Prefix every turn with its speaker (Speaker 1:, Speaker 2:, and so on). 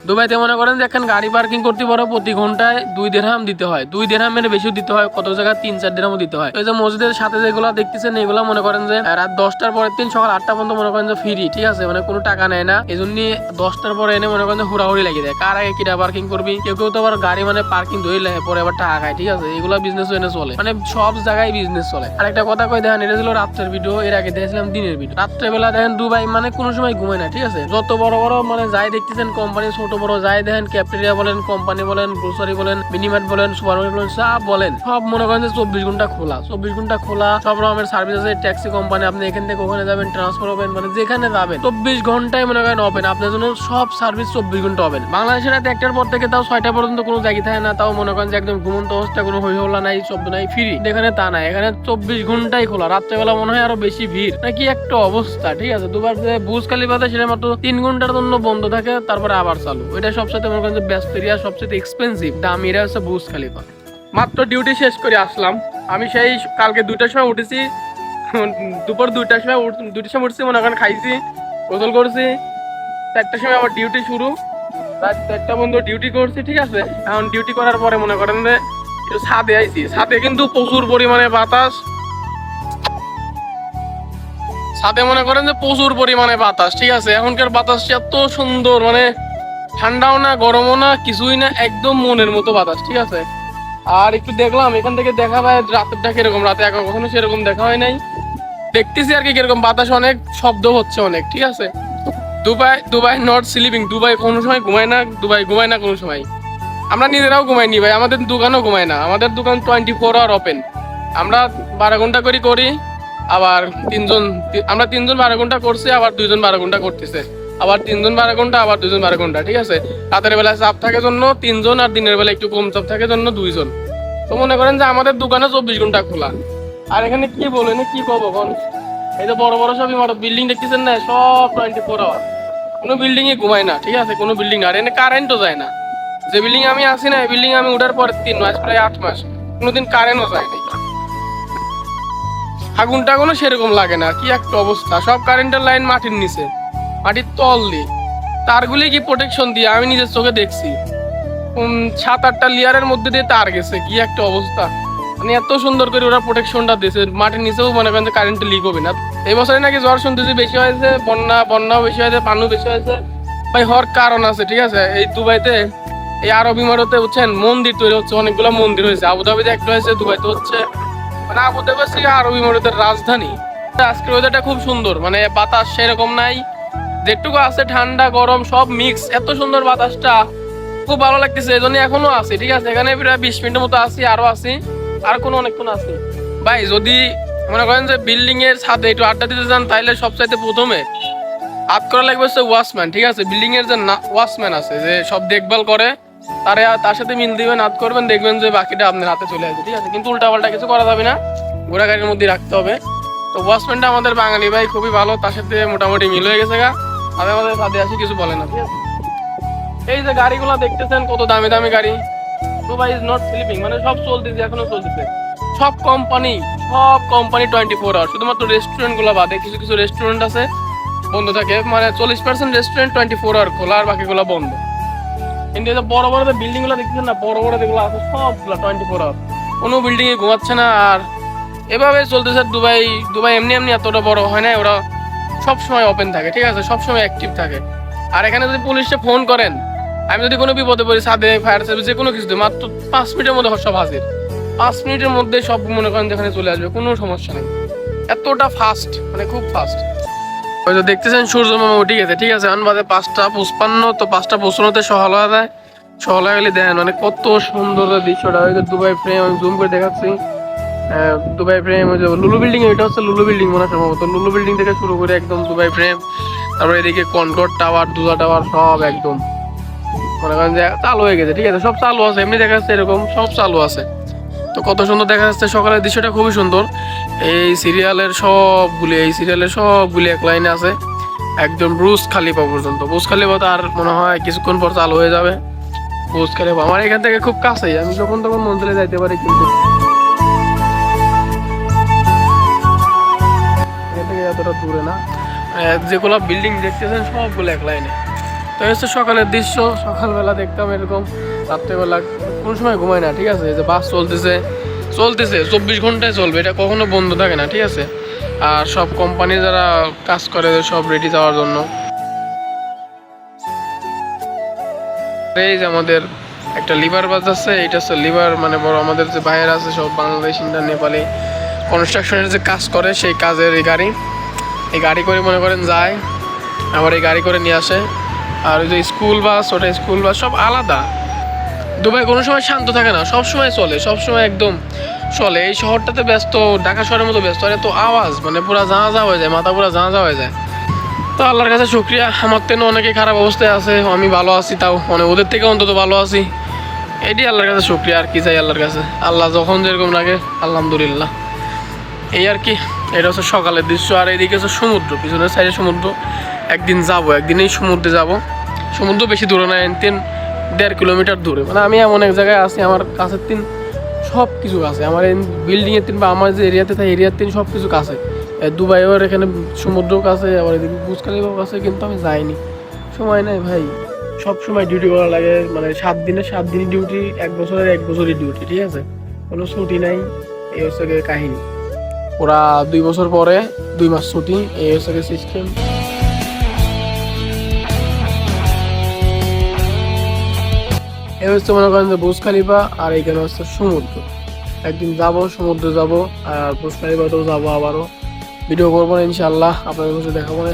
Speaker 1: দুবাইতে মনে করেন যে এখন গাড়ি পার্কিং করতে পারো প্রতি ঘন্টায় 2 দিরহাম দিতে হয়, 2 দিরহামের বেশি দিতে হয়, কত জায়গায় 3-4 দিরহামও দিতে হয়। এই যে মসজিদের সাথে যেগুলো দেখতেছেন এগুলো মনে করেন যে রাত 10টার পরের দিন সকাল 8টা পর্যন্ত মনে করেন যে ফ্রি, ঠিক আছে, মানে কোনো টাকা নেয় না। এই জন্য 10টার পরে এনে মনে করেন যে হুড়াহুড়ি লাগিয়ে দেয়, কার আগে কিরা পার্কিং করবি। কেউ কেউ তো আবার গাড়ি মানে পার্কিং ধরে পরে আবার টাকা খায়, ঠিক আছে, এগুলো বিজনেস এনে চলে, মানে সব জায়গায় বিজনেস চলে। আর একটা কথা কই দেখেন, এটা ছিল রাত্রের ভিডিও, এর আগে দেখছিলাম দিনের ভিডিও। রাত্রে বেলা দেখেন দুবাই মানে কোনো সময় ঘুমায় না, ঠিক আছে, যত বড় বড় মানে যাই দেখতেছেন কোম্পানি, ছোট বড় যাই দেখেন, ক্যাফেটেরিয়া বলেন, কোম্পানি বলেন, গ্রোসারি বলেন, মিনিমার্ট বলেন, সুপারমার্কেট বলেন, সব বলেন, সব মনে করেন যে 24 ঘন্টা খোলা, 24 ঘন্টা খোলা। সব রকমের সার্ভিস আছে, ট্যাক্সি কোম্পানি, আপনি এখান থেকে ওখানে যাবেন, ট্রান্সফার হবেন, মানে যেখানে যাবেন 24 ঘন্টায় মনে করেন ওপেন, আপনার জন্য সব সার্ভিস 24 ঘন্টা হবেন। বাংলাদেশের রাত 1টার পর থেকে তাও 6টা পর্যন্ত কোনো জায়গা থাকে না, তাও মনে করেন যে একদম ঘুমন্ত অবস্থা, কোনো হই হল্লা নাই, শব্দ নাই, ফ্রি। এখানে তা নাই, এখানে 24 ঘন্টাই খোলা। রাত্রেবেলা মনে হয় আরো বেশি ভিড়, নাকি একটা অবস্থা, ঠিক আছে। দুবার যে বুর্জ খলিফাতে সেটা মাত্র 3 ঘন্টার জন্য বন্ধ থাকে, তারপরে আবার চালু। এটা সবচেয়ে মনে করেন যে ব্যস্ত এরিয়া, সবচেয়ে এক্সপেন্সিভ দামি এরিয়া হচ্ছে বুর্জ খলিফা। মাত্র ডিউটি শেষ করে আসলাম আমি, সেই কালকে 2টার সময় উঠেছি, দুপুর 2টার সময় উঠছি, মনে করেন খাইছি, গোসল করছি, 4টার সময় আবার ডিউটি শুরু, রাত 4টা পর্যন্ত ডিউটি করছি, ঠিক আছে। এখন ডিউটি করার পরে মনে করেন যে একটু ছাদে আইছি, ছাদে কিন্তু প্রচুর পরিমাণে বাতাস, ছাদে মনে করেন যে প্রচুর পরিমাণে বাতাস, ঠিক আছে। এখনকার বাতাস এত সুন্দর, মানে ঠান্ডাও না গরমও না কিছুই না, একদম মনের মতো বাতাস, ঠিক আছে। আর একটু দেখলাম এখান থেকে দেখা যায় রাতেরটা কিরকম, রাতে কখনো সেরকম দেখা হয় নাই, দেখতেছি আর কি কিরকম বাতাস, অনেক শব্দ হচ্ছে অনেক, ঠিক আছে। দুবাই নট স্লিপিং, দুবাই কোনো সময় ঘুমায় না, দুবাই ঘুমায় না কোনো সময়। আমরা নিজেরাও ঘুমাইনি ভাই, আমাদের দোকানও ঘুমায় না, আমাদের দোকান 24 আওয়ার ওপেন। আমরা 12 ঘন্টা করি, আবার আমরা 3জন 12 ঘন্টা করছি, আবার 2জন 12 ঘন্টা করতেছে, আবার 3জন 12 ঘন্টা, আবার 2জন 12 ঘন্টা, ঠিক আছে। রাতের বেলায় চাপ থাকে জন্য 3জন, আর দিনের বেলা একটু কম চাপ থাকে জন্য 2জন। তো মনে করেন যে আমাদের দোকানে 24 ঘন্টা খোলা। আর এখানে কি বলেন, কি করবো এখন, এই যে বড় বড় সব ইমারত বিল্ডিং দেখতেছেন না, সব 24 আওয়ার, কোনো বিল্ডিং এ ঘুমায় না, ঠিক আছে, কোনো বিল্ডিং না। আর এখানে কারেন্টও যায় না, যে বিল্ডিং আমি আছি না, এই বিল্ডিং আমি উঠার পর 3 মাস, প্রায় 8 মাস কোনোদিন কারেন্টও যায় না, আগুন টাগুনও সেরকম লাগে না, কি একটা অবস্থা। সব কারেন্টের লাইন মাটির নিচে, মাটির তল দিয়ে, তারগুলি কি প্রোটেকশন দিয়ে আমি নিজের চোখে দেখছি, 7-8টা লেয়ারের মধ্যে দিয়ে তার গেছে, কি একটা অবস্থা, মানে এত সুন্দর করে ওরা প্রোটেকশনটা দিয়েছে, মাটির নিচেও মনে করেন যে কারেন্ট লিক হবে না। এই বছরে নাকি জ্বর শুনতেছি বেশি হয়েছে, বন্যাও বেশি হয়েছে, পানিও বেশি হয়েছে ভাই, হওয়ার কারণ আছে, ঠিক আছে। এই দুবাইতে, এই আরব ইমারতে বুঝছেন মন্দির তৈরি হচ্ছে, অনেকগুলো মন্দির হয়েছে, আবুধাবিতে একটা হয়েছে, দুবাইতে হচ্ছে, মানে আবুধাবি হচ্ছে আরব ইমারতের রাজধানী। আজকের ওয়েদারটা খুব সুন্দর, মানে বাতাস সেরকম নাই, যেটুকু আছে ঠান্ডা গরম সব মিক্স, এত সুন্দর বাতাসটা, খুব ভালো লাগতেছে। এই জন্য এখনো আছি, ঠিক আছে, এখানে প্রায় 20 মিনিটের মতো আছি, আরো আছি, আর কোনো অনেকক্ষণ আছে ভাই। যদি মনে করেন যে বিল্ডিং এর ছাদে একটু আড্ডা দিতে যান, তাহলে সবচাইতে প্রথমে হাত করা লাগবে হচ্ছে ওয়াচম্যান, ঠিক আছে। বিল্ডিং এর যে ওয়াচম্যান আছে, যে সব দেখভাল করে, তার সাথে মিল দিবেন, হাত করবেন, দেখবেন যে বাকিটা আপনার হাতে চলে আসবে, ঠিক আছে। কিন্তু উল্টাপাল্টা কিছু করা যাবে না, ঘোড়া গাড়ির মধ্যে রাখতে হবে। তো ওয়াচম্যানটা আমাদের বাঙালি ভাই, খুবই ভালো, তার সাথে মোটামুটি মিল হয়ে গেছে গা, আমাদের সাথে আসি কিছু বলে না, ঠিক আছে। এই যে গাড়িগুলো দেখতেছেন কত দামি দামি গাড়ি, দুবাই ইজ নট স্লিপিং, মানে সব চলতেছে, এখনো চলতেছে, সব কোম্পানি 24 আওয়ার। শুধুমাত্র রেস্টুরেন্ট গুলো বাদে, কিছু কিছু রেস্টুরেন্ট আছে বন্ধ থাকে, মানে 40% রেস্টুরেন্ট 24 আওয়ার খোলা, আর বাকিগুলো বন্ধ। কিন্তু এই যে বড় বড় বিল্ডিং গুলো দেখতেছেন না, বড় বড় যেগুলো আছে সবগুলো 24 আওয়ার, কোনো বিল্ডিং এ ঘুমাচ্ছে না। আর এভাবে চলতেছে দুবাই এমনি এতটা বড় হয় না, ওরা সবসময় ওপেন থাকে, ঠিক আছে, সবসময় অ্যাক্টিভ থাকে। আর এখানে যদি পুলিশে ফোন করেন, আমি যদি কোনো বিপদে পড়ি, ছাদে ফায়ার সার্ভিস যে কোনো কিছু, মাত্র 5 মিনিটের মধ্যে সব হাজির, 5 মিনিটের মধ্যে সব মনে করেন যেখানে চলে আসবে, কোনো সমস্যা নেই, এতটা ফাস্ট, মানে খুব ফাস্ট। ওই যে দেখতেছেন সূর্য মামা উঠে গেছে, ঠিক আছে, এখন বাজে 5:55, তো 5:55-তে সকাল হয়ে যায়, সকাল হয়ে গেলে দেখেন মানে কত সুন্দর দৃশ্যটা। ওই যে দুবাই ফ্রেম, আমি জুম করে দেখাচ্ছি, দুবাই ফ্রেম, ওই যে লুলু বিল্ডিং, এটা হচ্ছে লুলু বিল্ডিং মনে হয় সম্ভবত, লুলু বিল্ডিং থেকে শুরু করে একদম দুবাই ফ্রেম, তারপরে এদিকে কনকর্ড টাওয়ার, দুলা টাওয়ার, সব একদম মনে করেন যে চালু হয়ে গেছে, ঠিক আছে, সব চালু আছে, এমনি দেখা যাচ্ছে এরকম সব চালু আছে। তো কত সুন্দর দেখা যাচ্ছে, সকালের দৃশ্যটা খুবই সুন্দর। এই সিরিয়ালের সবগুলি এক লাইনে আছে, একদম বুর্জ খলিফা পর্যন্ত। বুর্জ খলিফা তো আর মনে হয় কিছুক্ষণ পর চালু হয়ে যাবে। বুর্জ খলিফা আমার এখান থেকে খুব কাছেই, আমি যখন তখন মন্দিরে যাইতে পারি, কিন্তু এখান থেকে এতটা দূরে না। যেগুলো বিল্ডিং দেখতেছেন সবগুলো এক লাইনে। তো এই হচ্ছে সকালের দৃশ্য। সকালবেলা দেখতাম এরকম, রাত্রেবেলা কোনো সময় ঘুমায় না, ঠিক আছে? এই যে বাস চলতেছে 24 ঘন্টায় চলবে, এটা কখনো বন্ধ থাকে না, ঠিক আছে? আর সব কোম্পানি যারা কাজ করে সব রেডি যাওয়ার জন্য। এই যে আমাদের একটা লিভার বাস আছে, এটা হচ্ছে লিভার মানে বড় আমাদের যে বাইরে আছে সব বাংলাদেশ, ইন্ডিয়ান, নেপালি কনস্ট্রাকশনের যে কাজ করে সেই কাজের এই গাড়ি করে মনে করেন যায়, আবার এই গাড়ি করে নিয়ে আসে। আর ওই যে স্কুল বাস, ওটা স্কুল বাস সব আলাদা। দুবাই কোনো সময় শান্ত থাকে না, সব সময় চলে, সব সময় একদম চলে। এই শহরটাতে ব্যস্ত, ঢাকা শহরের মতো ব্যস্ত, আর এত আওয়াজ মানে পুরো জাঁজা হয়ে যায়, মাথা পুরো জাঁজা হয়ে যায়। তো আল্লাহর কাছে শুকরিয়া, আমার তেন অনেকে খারাপ অবস্থায় আছে, আমি ভালো আছি, তাও মানে ওদের থেকে অন্তত ভালো আছি। এটাই আল্লাহর কাছে শুকরিয়া, আর কি চাই আল্লাহর কাছে। আল্লাহ যখন যেরকম লাগে আলহামদুলিল্লাহ, এই আর কি। এটা হচ্ছে সকালের দৃশ্য। আর এইদিকে হচ্ছে সমুদ্র, পিছনের সাইডে সমুদ্র। একদিন যাবো, একদিনই সমুদ্রে যাব। সমুদ্র বেশি দূরে না, 1.5 কিলোমিটার দূরে। মানে আমি এমন এক জায়গায় আছি, আমার কাছের সব কিছু আছে, আমার এই বিল্ডিংয়ের বা আমার যে এরিয়াতে থাকে এরিয়ার সব কিছু কাছে। দুবাইয়ের এখানে সমুদ্র কাছে, আবার এদিকে বুর্জ খলিফাও কাছে, কিন্তু আমি যাইনি, সময় নাই ভাই। সব সময় ডিউটি করা লাগে, মানে 7 দিনের 7 দিনই ডিউটি, 1 বছরের 1 বছরই ডিউটি, ঠিক আছে? কোনো ছুটি নাই, এই হচ্ছে কাহিনী। ওরা 2 বছর পরে 2 মাস ছুটি, এই হচ্ছে সিস্টেম। এই হচ্ছে মনে করেন যে বুর্জ খলিফা, আর এইখানে হচ্ছে সমুদ্র। একদিন যাব, সমুদ্রে যাব, আর বুর্জ খলিফাতেও যাবো, আবারও ভিডিও করবো না ইনশাল্লাহ, আপনাদের কাছে দেখাবো না।